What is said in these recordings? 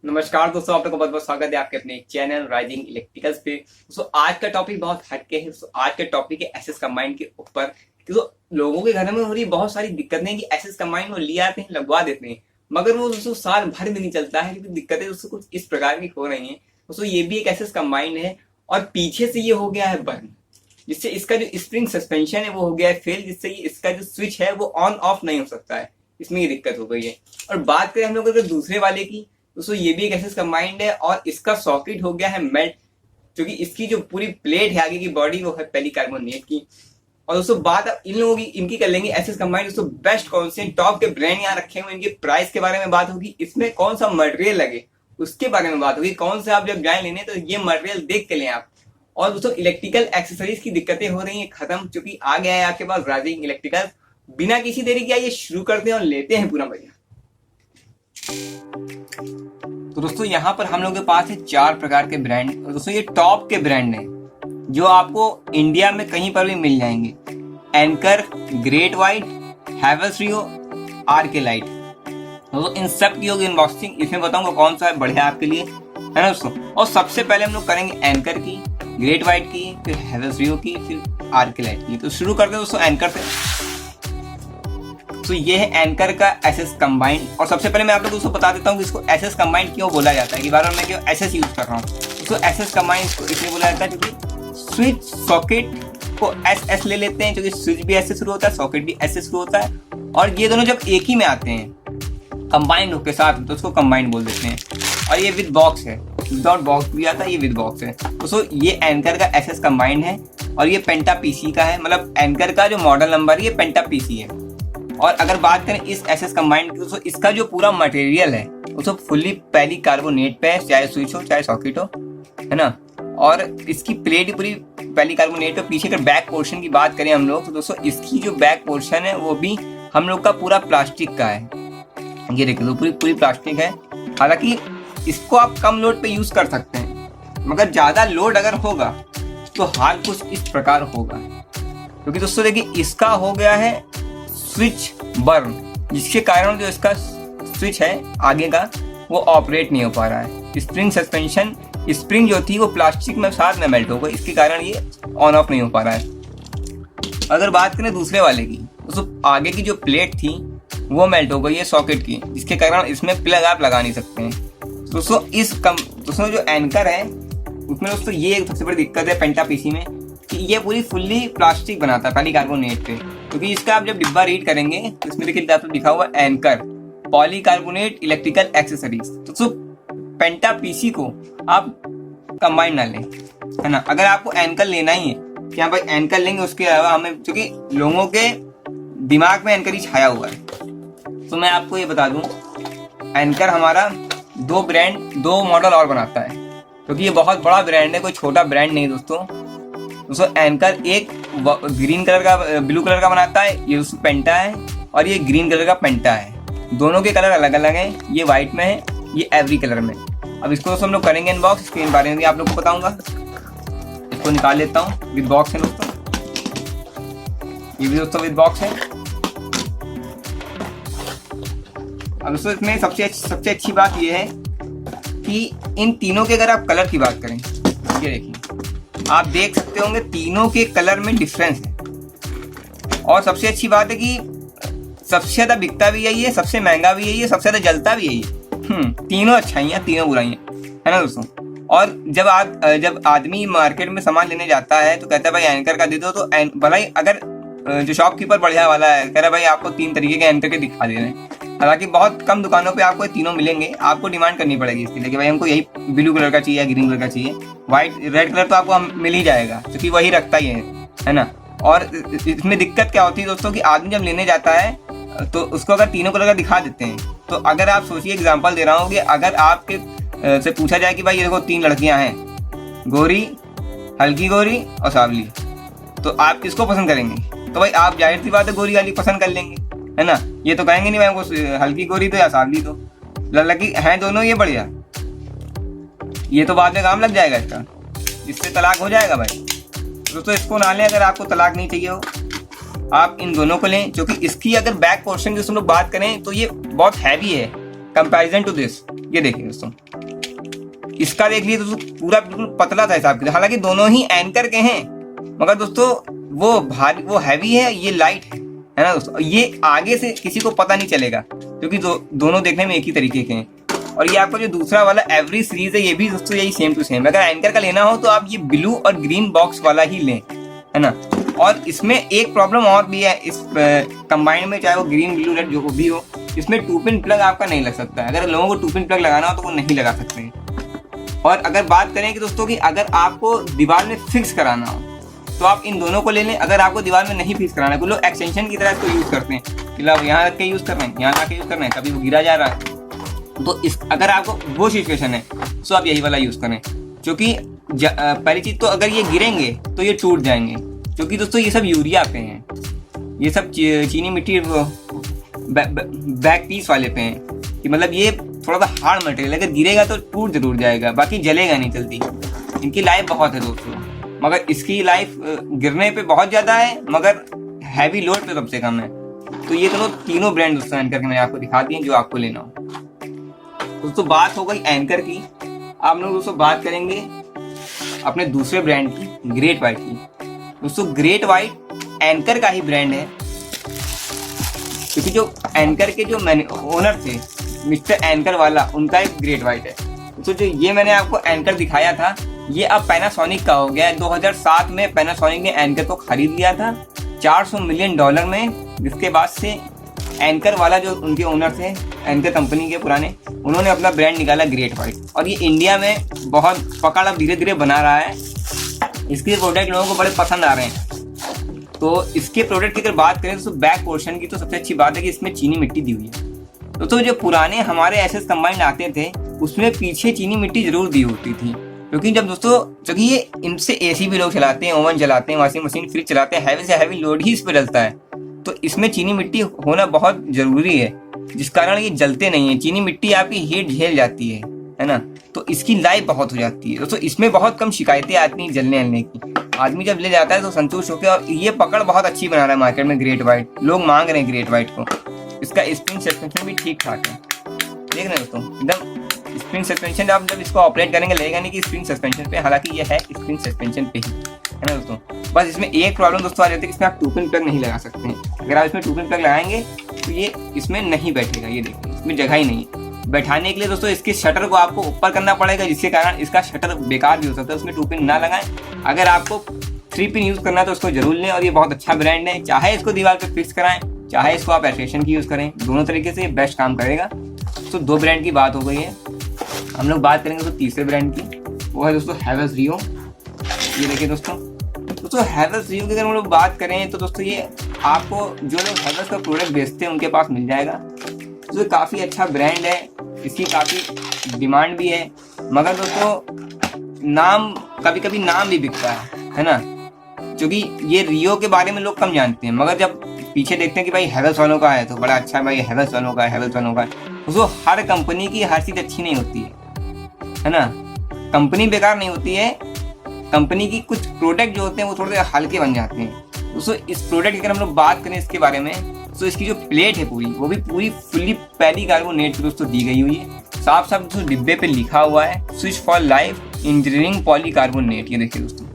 नमस्कार दोस्तों, आप लोगों का बहुत बहुत स्वागत है आपके अपने चैनल राइजिंग इलेक्ट्रिकल्स पे। दोस्तों आज का टॉपिक बहुत हटके है। दोस्तों आज का टॉपिक है एसएस कंबाइन के ऊपर कि तो लोगों के घर में हो रही बहुत सारी दिक्कतें कि एसएस कंबाइन वो ले आते हैं, लगवा देते हैं, मगर वो दोस्तों साल भर में नहीं चलता है क्योंकि दिक्कतें दोस्तों कुछ इस प्रकार की हो रही हैं। दोस्तों ये भी एक एसएस कंबाइन है और पीछे से ये हो गया है बर्न, जिससे इसका जो स्प्रिंग सस्पेंशन है वो हो गया है फेल, जिससे इसका जो स्विच है वो ऑन ऑफ नहीं हो सकता है। इसमें ये दिक्कत हो गई है। और बात करें हम लोग अगर दूसरे वाले की, दोस्तों ये भी एक एसएस कंबाइंड है और इसका सॉकेट हो गया है मेल्ट, क्योंकि इसकी जो पूरी प्लेट है आगे की बॉडी वो है पॉलीकार्बोनेट की। और दोस्तों बात अब इन लोगों की इनकी कर लेंगे एसएस कंबाइंड। दोस्तों बेस्ट कौन से टॉप के ब्रांड यहाँ रखे हुए, इनके प्राइस के बारे में बात होगी, इसमें कौन सा मटेरियल लगे उसके बारे में बात होगी, कौन से आप जब जाए लेने तो ये मटेरियल देख के लें आप। और दोस्तों इलेक्ट्रिकल एक्सेसरीज की दिक्कतें हो रही है खत्म, क्योंकि आ गया है आपके पास राइजिंग इलेक्ट्रिकल। बिना किसी देरी के आइए शुरू करते हैं और लेते हैं पूरा मजा। तो दोस्तों यहाँ पर हम लोग के पास है 4 प्रकार के ब्रांड। दोस्तों ये टॉप के ब्रांड हैं जो आपको इंडिया में कहीं पर भी मिल जाएंगे। एंकर, ग्रेट वाइट, हैवेल्स रियो, आरके लाइट। दोस्तों इन सब की होगी अनबॉक्सिंग, इसमें बताऊंगा कौन सा है बढ़िया आपके लिए, है ना दोस्तों। और सबसे पहले हम लोग करेंगे एंकर की, ग्रेट वाइट की, फिर हैवेल्स रियो की, फिर आरके लाइट की। तो शुरू करते हैं दोस्तों एंकर से। तो ये है एंकर का एसएस कंबाइंड। और सबसे पहले मैं आप लोगों को बता देता हूँ कि इसको एसएस कंबाइंड क्यों बोला जाता है, कि बार बार मैं क्यों एसएस यूज कर रहा हूँ। तो एसएस कंबाइंड इसलिए बोला जाता है क्योंकि स्विच सॉकेट को एस ले लेते हैं, क्योंकि स्विच भी एस से शुरू होता है, सॉकेट भी एस से शुरू होता है, और ये दोनों जब एक ही में आते हैं कंबाइंड होकर साथ, तो उसको कंबाइंड बोल देते हैं। और ये विद बॉक्स है, विदाउट बॉक्स भी आता है, ये विद बॉक्स है। तो ये एंकर का एसएस कंबाइंड है और ये पेंटा पीसी का है, मतलब एंकर का जो मॉडल नंबर है ये पेंटा पीसी है। और अगर बात करें इस एसएस कंबाइंड की, तो इसका जो पूरा मटेरियल है वो फुल्ली पॉलीकार्बोनेट पे है, चाहे स्विच हो चाहे सॉकेट हो, है ना। और इसकी प्लेट पूरी पॉलीकार्बोनेट पे। पीछे अगर बैक पोर्शन की बात करें हम लोग, तो दोस्तों इसकी जो बैक पोर्शन है वो भी हम लोग का पूरा प्लास्टिक का है। ये देखिए तो पूरी प्लास्टिक है। हालांकि इसको आप कम लोड पे यूज कर सकते हैं, मगर ज्यादा लोड अगर होगा तो हाल कुछ इस प्रकार होगा। क्योंकि दोस्तों देखिए इसका हो गया है स्विच बर्न, जिसके कारण जो इसका स्विच है आगे का वो ऑपरेट नहीं हो पा रहा है। स्प्रिंग सस्पेंशन, स्प्रिंग जो थी वो प्लास्टिक में साथ में मेल्ट हो गई, इसके कारण ये ऑन ऑफ नहीं हो पा रहा है। अगर बात करें दूसरे वाले की, तो आगे की जो प्लेट थी वो मेल्ट हो गई है सॉकेट की, जिसके कारण इसमें प्लग आप लगा नहीं सकते हैं। दोस्तों जो एंकर है उसमें दोस्तों ये एक सबसे बड़ी दिक्कत है पेंटा पीसी में, कि ये पूरी फुल्ली प्लास्टिक बनाता है पॉलीकार्बोनेट पे। क्योंकि इसका आप जब डिब्बा रीड करेंगे तो इसमें देखिए लिखा हुआ एंकर पॉलीकार्बोनेट इलेक्ट्रिकल एक्सेसरीज। तो पेंटा पीसी को आप कंबाइन ना लें, है ना। अगर आपको एंकर लेना ही है कि हाँ भाई एंकर लेंगे, उसके अलावा हमें, क्योंकि लोगों के दिमाग में एंकर ही छाया हुआ है, तो मैं आपको ये बता दूं एंकर हमारा 2 मॉडल और बनाता है, क्योंकि ये बहुत बड़ा ब्रांड है, कोई छोटा ब्रांड नहीं दोस्तों। एंकर एक ग्रीन कलर का, ब्लू कलर का बनाता है, ये पेंटा है, और ये ग्रीन कलर का पेंटा है। दोनों के कलर अलग अलग हैं, ये व्हाइट में है, ये एवरी कलर में। अब इसको दोस्तों हम लोग करेंगे अनबॉक्स, इसके बारे में भी आप लोग को बताऊंगा। इसको निकाल लेता हूँ, विद बॉक्स है दोस्तों, ये भी दोस्तों विद बॉक्स है। अब दोस्तों इसमें सबसे अच्छी बात ये है कि इन तीनों के अगर आप कलर की बात करें, ये देखिए आप देख सकते होंगे तीनों के कलर में डिफरेंस है। और सबसे अच्छी बात है कि सबसे ज्यादा बिकता भी यही है, सबसे महंगा भी यही है, सबसे ज्यादा जलता भी यही है। तीनों अच्छाइयाँ तीनों बुराइयाँ, है ना दोस्तों। और जब आदमी मार्केट में सामान लेने जाता है तो कहता है भाई एंकर का दे दो, तो भला अगर जो शॉपकीपर बढ़िया वाला है कह रहा है भाई आपको 3 तरीके के एंकर के दिखा दे रहे हैं। हालांकि बहुत कम दुकानों पे आपको तीनों मिलेंगे, आपको डिमांड करनी पड़ेगी इसके लिए कि भाई हमको यही ब्लू कलर का चाहिए, ग्रीन कलर का चाहिए। व्हाइट रेड कलर तो आपको मिल ही जाएगा, क्योंकि वही रखता ही है ना। और इसमें दिक्कत क्या होती है दोस्तों कि आदमी जब लेने जाता है तो उसको अगर तीनों कलर का दिखा देते हैं, तो अगर आप सोचिए, एग्जाम्पल दे रहा हूँ कि अगर आपके से पूछा जाए कि भाई ये देखो 3 लड़कियां हैं, गोरी, हल्की गोरी और सांवली, तो आप किसको पसंद करेंगे? तो भाई आप जाहिर सी बात है गोरी वाली पसंद कर लेंगे, है ना। ये तो कहेंगे नहीं भाई हमको हल्की गोरी तो या सांवली तो, लड़की हैं दोनों ये बढ़िया, ये तो बाद में काम लग जाएगा इसका, इससे तलाक हो जाएगा भाई। दोस्तों इसको ना लें अगर आपको तलाक नहीं चाहिए हो, आप इन दोनों को लें, क्योंकि इसकी अगर बैक पोर्शन की हम लोग बात करें तो ये बहुत हैवी है कंपैरिजन टू दिस। ये देखिए दोस्तों, इसका देख लीजिए दोस्तों, पूरा बिल्कुल पतला था हिसाब से, हालांकि दोनों ही एंकर के हैं, मगर दोस्तों वो भारी, वो हैवी है, ये लाइट है ना दोस्तों। ये आगे से किसी को पता नहीं चलेगा क्योंकि दोनों देखने में एक ही तरीके के हैं। और ये आपका जो दूसरा वाला एवरी सीरीज है, ये भी दोस्तों यही सेम टू सेम। अगर एंकर का लेना हो तो आप ये ब्लू और ग्रीन बॉक्स वाला ही लें, है ना। और इसमें एक प्रॉब्लम और भी है इस कंबाइन में, चाहे वो ग्रीन ब्लू रेड जो भी हो, इसमें 2 पिन प्लग आपका नहीं लग सकता है। अगर लोगों को 2 पिन प्लग लगाना हो तो वो नहीं लगा सकते हैं। और अगर बात करें कि दोस्तों कि अगर आपको दीवार में फिक्स कराना हो तो आप इन दोनों को ले लें। अगर आपको दीवार में नहीं फिक्स कराना है, कुछ लोग एक्सटेंशन की तरह इसको यूज़ करते हैं कि लो यहाँ रख के यूज़ कर रहे हैं, यहाँ ला के यूज़ कर रहे हैं, कभी वो गिरा जा रहा है, तो इस अगर आपको वो सिचुएशन है तो आप यही वाला यूज़ करें। क्योंकि पहली चीज़ तो अगर ये गिरेंगे तो ये टूट जाएंगे, क्योंकि दोस्तों ये सब यूरिया पे हैं, ये सब चीनी मिट्टी बैक पीस वाले पे हैं, कि मतलब ये थोड़ा सा हार्ड मटेरियल, अगर गिरेगा तो टूट जरूर जाएगा, बाकी जलेगा नहीं जल्दी। इनकी लाइफ बहुत है दोस्तों, मगर इसकी लाइफ गिरने पे बहुत ज़्यादा है, मगर हैवी लोड पे सबसे कम है। तो ये दोनों तीनों ब्रांड दोस्तों एंकर के मैंने आपको दिखा दिए जो आपको लेना हो। दोस्तों बात हो गई एंकर की, आप लोग दोस्तों बात करेंगे अपने दूसरे ब्रांड की, ग्रेट वाइट की। दोस्तों ग्रेट वाइट एंकर का ही ब्रांड है, क्योंकि जो एंकर के जो ओनर थे मिस्टर एंकर वाला, उनका एक ग्रेट वाइट है। तो जो ये मैंने आपको एंकर दिखाया था, ये अब पैनासोनिक का हो गया है। 2007 में पैनासोनिक ने एंकर को खरीद लिया था $400 मिलियन में, जिसके बाद से एंकर वाला जो उनके ओनर थे एंकर कंपनी के पुराने, उन्होंने अपना ब्रांड निकाला ग्रेट वाइट, और ये इंडिया में बहुत पकड़ अब धीरे धीरे बना रहा है। इसके प्रोडक्ट लोगों को बड़े पसंद आ रहे हैं। तो इसके प्रोडक्ट की अगर बात करें तो बैक पोर्शन की तो सबसे अच्छी बात है कि इसमें चीनी मिट्टी दी हुई है। तो जो पुराने हमारे एसएस कंबाइंड आते थे उसमें पीछे चीनी मिट्टी जरूर दी होती थी, क्योंकि जब दोस्तों क्योंकि ये इनसे एसी भी लोग चलाते हैं, ओवन चलाते हैं, वॉशिंग मशीन, फ्रिज चलाते हैं, हैवी से हैवी लोड ही इस पर डलता है, तो इसमें चीनी मिट्टी होना बहुत जरूरी है, जिस कारण ये जलते नहीं है। चीनी मिट्टी आपकी हीट झेल जाती है ना, तो इसकी लाइफ बहुत हो जाती है दोस्तों। इसमें बहुत कम शिकायतें आती हैं जलने वलने की, आदमी जब ले जाता है तो संतुष्ट होकर। और ये पकड़ बहुत अच्छी बना रहा है मार्केट में ग्रेट वाइट, लोग मांग रहे हैं ग्रेट वाइट को। इसका स्प्रिंग सस्पेंशन भी ठीक ठाक है, देख रहे हैं दोस्तों, एकदम स्प्रिंग सस्पेंशन। आप जब इसको ऑपरेट करेंगे लगेगा नहीं कि स्प्रिंग सस्पेंशन पे, हालांकि ये है स्प्रिंग सस्पेंशन पे ही, है ना दोस्तों। बस इसमें एक प्रॉब्लम दोस्तों आ जाती है कि इसमें आप 2 पिन प्लग नहीं लगा सकते हैं। अगर आप इसमें 2 पिन प्लग लगाएंगे तो ये इसमें नहीं बैठेगा, ये देखिए इसमें जगह ही नहीं है बैठाने के लिए दोस्तों। इसके शटर को आपको ऊपर करना पड़ेगा, जिसके कारण इसका शटर बेकार भी हो सकता है। उसमें 2 पिन ना लगाएं। अगर आपको 3 पिन यूज़ करना है तो उसको जरूर लें, और ये बहुत अच्छा ब्रांड है। चाहे इसको दीवार पर फिक्स कराएं, चाहे इसको आप एस्टेशन की यूज़ करें, दोनों तरीके से बेस्ट काम करेगा। तो 2 ब्रांड की बात हो गई है। हम लोग बात करेंगे दोस्तों तीसरे ब्रांड की, वो है दोस्तों हैवेल्स रियो। ये देखिए दोस्तों हैवेल्स रियो की अगर हम लोग बात करें तो दोस्तों ये आपको जो लोग हैवेल्स का प्रोडक्ट बेचते हैं उनके पास मिल जाएगा। तो काफ़ी अच्छा ब्रांड है, इसकी काफ़ी डिमांड भी है, मगर दोस्तों नाम कभी कभी नाम भी बिकता है ना, क्योंकि ये रियो के बारे में लोग कम जानते हैं। मगर जब पीछे देखते हैं कि भाई हैवेल्स वालों का है तो बड़ा अच्छा है, भाई हैवेल्स वालों का है, हैवेल्स वालों का है। दोस्तों हर कंपनी की हर चीज़ अच्छी नहीं होती है ना, कंपनी बेकार नहीं होती है, कंपनी की कुछ प्रोडक्ट जो होते हैं वो थोड़े हल्के बन जाते हैं। दोस्तों इस प्रोडक्ट की अगर हम लोग बात करें इसके बारे में, तो इसकी जो प्लेट है पूरी, वो भी पूरी फुल्ली पॉलीकार्बोनेट की दोस्तों दी गई हुई है। साफ साफ दोस्तों डिब्बे पे लिखा हुआ है switch for life engineering polycarbonate. ये देखिए दोस्तों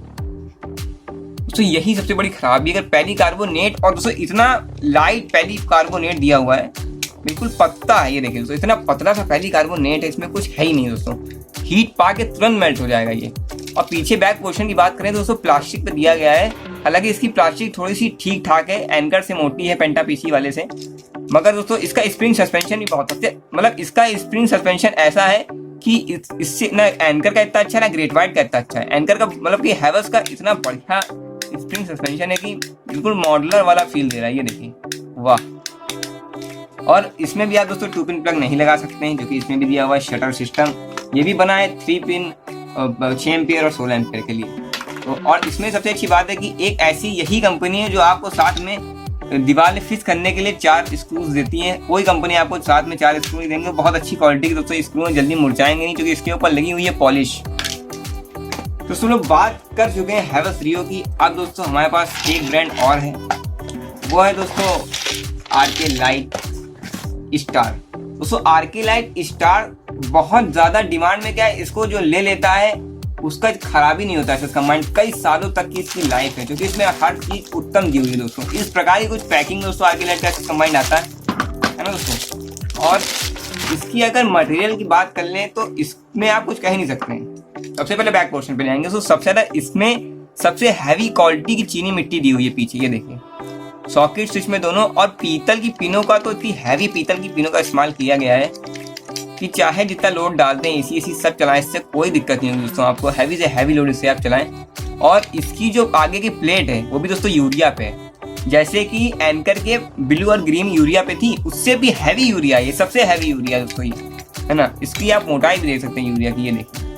यही सबसे बड़ी खराबी, अगर पॉलीकार्बोनेट और दोस्तों इतना लाइट पॉलीकार्बोनेट दिया हुआ है, बिल्कुल पतला है। ये देखिए दोस्तों इतना पतला सा पॉलीकार्बोनेट है, इसमें कुछ है ही नहीं दोस्तों, हीट पा के तुरंत मेल्ट हो जाएगा ये। और पीछे बैक पोर्शन की बात करें तो दोस्तों प्लास्टिक पे दिया गया है, हालांकि इसकी प्लास्टिक थोड़ी सी ठीक ठाक है, एंकर से मोटी है पेंटा पीसी वाले से। मगर दोस्तों इसका स्प्रिंग सस्पेंशन भी बहुत अच्छा, मतलब इसका स्प्रिंग सस्पेंशन ऐसा है कि इससे ना एंकर का इतना अच्छा ना ग्रेट वाइट का इतना अच्छा है। एंकर का मतलब कि हैवेल्स का इतना बढ़िया स्प्रिंग सस्पेंशन है कि बिल्कुल मॉडलर वाला फील दे रहा है। ये देखिए वाह। और इसमें भी आप दोस्तों 2 पिन प्लग नहीं लगा सकते हैं, क्योंकि इसमें भी दिया हुआ है शटर सिस्टम। ये भी बना है 3 पिन 6 एम्पियर और 16 एम्पियर के लिए। तो और इसमें सबसे अच्छी बात है कि एक ऐसी यही कंपनी है जो आपको साथ में दीवार में फिक्स करने के लिए 4 स्क्रूज देती है। कोई कंपनी आपको साथ में 4 स्क्रू देंगे, बहुत अच्छी क्वालिटी के दोस्तों स्क्रू जल्दी मुरझाएंगे नहीं, क्योंकि इसके ऊपर लगी हुई है पॉलिश। दोस्तों लोग बात कर चुके हैं हैवेल्स रियो की। अब दोस्तों हमारे पास एक ब्रांड और है, वो है दोस्तों आरके लाइट स्टार। दोस्तों आरके लाइट स्टार बहुत ज़्यादा डिमांड में क्या है, इसको जो ले लेता है उसका खराबी नहीं होता है एसएस कंबाइंड, कई सालों तक की इसकी लाइफ है, क्योंकि इसमें हर चीज़ उत्तम दी हुई है दोस्तों। इस प्रकार की कुछ पैकिंग दोस्तों आर्किलाइट का एसएस कंबाइंड आता है ना दोस्तों। और इसकी अगर मटेरियल की बात कर लें तो इसमें आप कुछ कह नहीं सकते हैं। सबसे पहले बैक पोर्शन पे जाएंगे तो सबसे ज़्यादा इसमें सबसे हैवी क्वालिटी की चीनी मिट्टी दी हुई है पीछे, ये देखिए सॉकेट स्विच में दोनों। और पीतल की पिनों का तो इतनी हैवी पीतल की पिनों का इस्तेमाल किया गया है कि चाहे जितना लोड डालते हैं एसी सब चलाएं, इससे कोई दिक्कत नहीं होगी दोस्तों आपको। हैवी से हैवी लोड इससे आप चलाएं। और इसकी जो आगे की प्लेट है वो भी दोस्तों यूरिया पे है, जैसे कि एंकर के ब्लू और ग्रीन यूरिया पे थी, उससे भी हैवी यूरिया, ये सबसे हैवी यूरिया दोस्तों ये है ना। इसकी आप मोटाई भी देख सकते हैं यूरिया की, ये देखिए।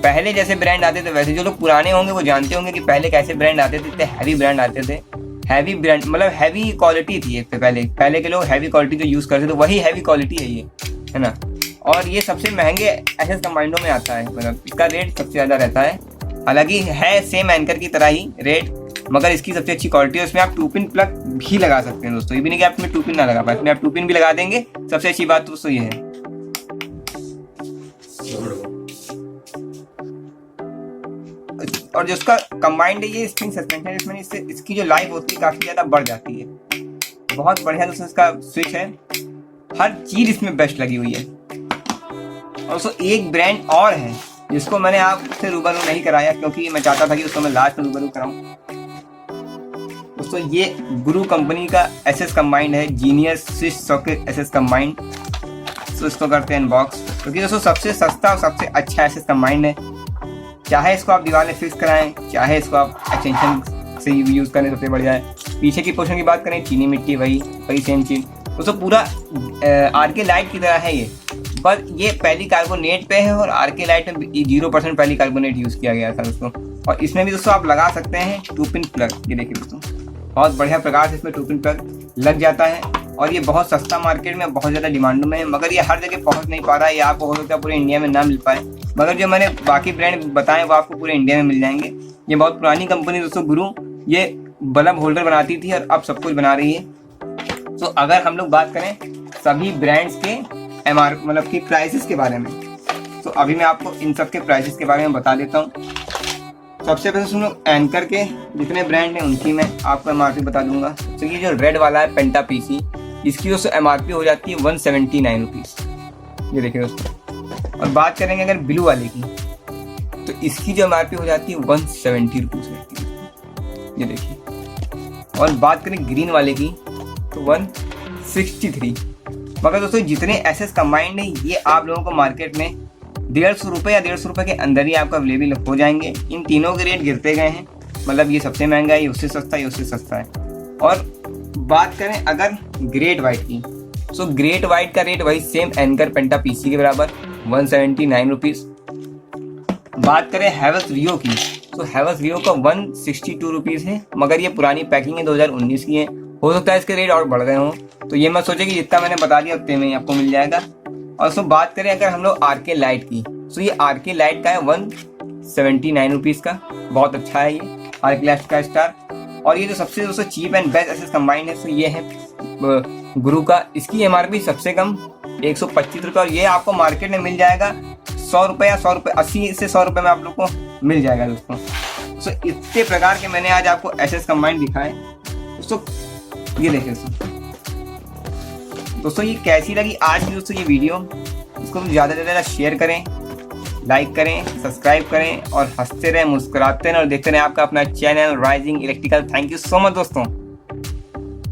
पहले जैसे ब्रांड आते थे, वैसे जो लोग पुराने होंगे वो जानते होंगे कि पहले कैसे ब्रांड आते थे, इतने हैवी ब्रांड आते थे। हैवी ब्रांड मतलब हैवी क्वालिटी थी एक पहले के लोग हैवी क्वालिटी जो यूज़ करते थे वही हैवी क्वालिटी है ये, है ना। और ये सबसे महंगे एसएस कंबाइंडों में आता है, मतलब इसका रेट सबसे ज़्यादा रहता है। हालांकि है सेम एंकर की तरह ही रेट, मगर इसकी सबसे अच्छी क्वालिटी है। इसमें आप 2 पिन प्लग भी लगा सकते हैं दोस्तों, ये भी नहीं कि आप इसमें 2 पिन ना लगा पाए, इसमें आप 2 पिन भी लगा देंगे। सबसे अच्छी बात दोस्तों ये है। और जो उसका कंबाइंड है ये स्प्रिंग सस्पेंशन, इसमें इससे इसकी जो लाइफ होती है काफ़ी ज़्यादा बढ़ जाती है। बहुत बढ़िया दोस्तों इसका स्विच है, हर चीज़ इसमें बेस्ट लगी हुई है। और दोस्तों एक ब्रांड और है जिसको मैंने आपसे रूबरू नहीं कराया, क्योंकि मैं चाहता था कि उसको मैं लास्ट में रूबरू कराऊं। दोस्तों ये गुरु कंपनी का एसएस कंबाइंड है, genius switch socket SS combined. तो इसको करते हैं अनबॉक्स, क्योंकि दोस्तों सबसे सस्ता और सबसे अच्छा एसएस कंबाइंड है। चाहे इसको आप दीवार में फिक्स कराएं, चाहे इसको आप एक्सटेंशन से यूज़ करें, सबसे बढ़िया है। पीछे की पोर्शन की बात करें, चीनी मिट्टी वही सेम चीज़ दोस्तों, पूरा आरके लाइट की तरह है ये, पर ये पहली कार्बोनेट पे है और आरके लाइट में 0% पहली कार्बोनेट यूज़ किया गया था दोस्तों। और इसमें भी दोस्तों आप लगा सकते हैं 2 पिन प्लग, ये देखिए दोस्तों बहुत बढ़िया प्रकार से इसमें 2 पिन प्लग लग जाता है। और ये बहुत सस्ता मार्केट में बहुत ज़्यादा डिमांडों में है, मगर ये हर जगह पहुंच नहीं पा रहा है। ये आपको हो सकता है पूरे इंडिया में ना मिल पाए, मगर जो मैंने बाकी ब्रांड बताए वो आपको पूरे इंडिया में मिल जाएंगे। ये बहुत पुरानी कंपनी दोस्तों गुरु, ये बल्ब होल्डर बनाती थी और अब सब कुछ बना रही है। तो अगर हम लोग बात करें सभी ब्रांड्स के मतलब कि प्राइसेस के बारे में, तो अभी मैं आपको इन सब के प्राइसेस के बारे में बता देता हूँ। सबसे पहले सुनो, एंकर के जितने ब्रांड हैं उनकी मैं आपको एमआरपी बता दूंगा। तो ये जो रेड वाला है पेंटा पीसी, इसकी दोस्तों एमआरपी हो जाती है 179 रुपीज़, ये देखिए दोस्तों। और बात करेंगे अगर ब्लू वाले की, तो इसकी जो एमआरपी हो जाती है 170 रुपीज़ रहती है, ये देखिए। और बात करें ग्रीन वाले की तो 163। मगर दोस्तों जितने एसएस कंबाइंड है ये आप लोगों को मार्केट में 150 रुपये या 150 रुपये के अंदर ही आपको अवेलेबल हो जाएंगे। इन तीनों के रेट गिरते गए हैं, मतलब ये सबसे महंगा है, ये उससे सस्ता है, ये उससे सस्ता है। और बात करें अगर ग्रेट वाइट की, तो ग्रेट वाइट का रेट वही सेम एंकर पेंटा पीसी के बराबर 179 रुपीज़। बात करें हैवेल्स रियो की, तो हैवेल्स रियो का 162 रुपीज़ है, मगर ये पुरानी पैकिंग है, 2019 की है। हो सकता है इसके रेट और बढ़ गए हों, तो ये मत सोचे कि जितना मैंने बता दिया उतने में ही आपको मिल जाएगा। और सो बात करें अगर हम लोग आरके लाइट की, तो ये आरके लाइट का है 179 रुपीज़ का, बहुत अच्छा है ये आरके लाइट का स्टार। और ये जो सबसे दोस्तों cheap and best SS combined है, तो ये है गुरु का। इसकी एमआरपी सबसे कम 125 रुपये, और ये आपको मार्केट में मिल जाएगा 100 रुपये या 100 रुपये, 80 से 100 रुपये में आप लोग को मिल जाएगा दोस्तों। तो इतने प्रकार के मैंने आज आपको एसएस कंबाइंड दिखाए दोस्तों। ये देखिए दोस्तों ये कैसी लगी आज की दोस्तों ये वीडियो, इसको ज़्यादा से ज़्यादा शेयर करें, लाइक करें, सब्सक्राइब करें और हंसते रहें, मुस्कुराते रहें और देखते रहें आपका अपना channel rising electrical. Thank you so much दोस्तों।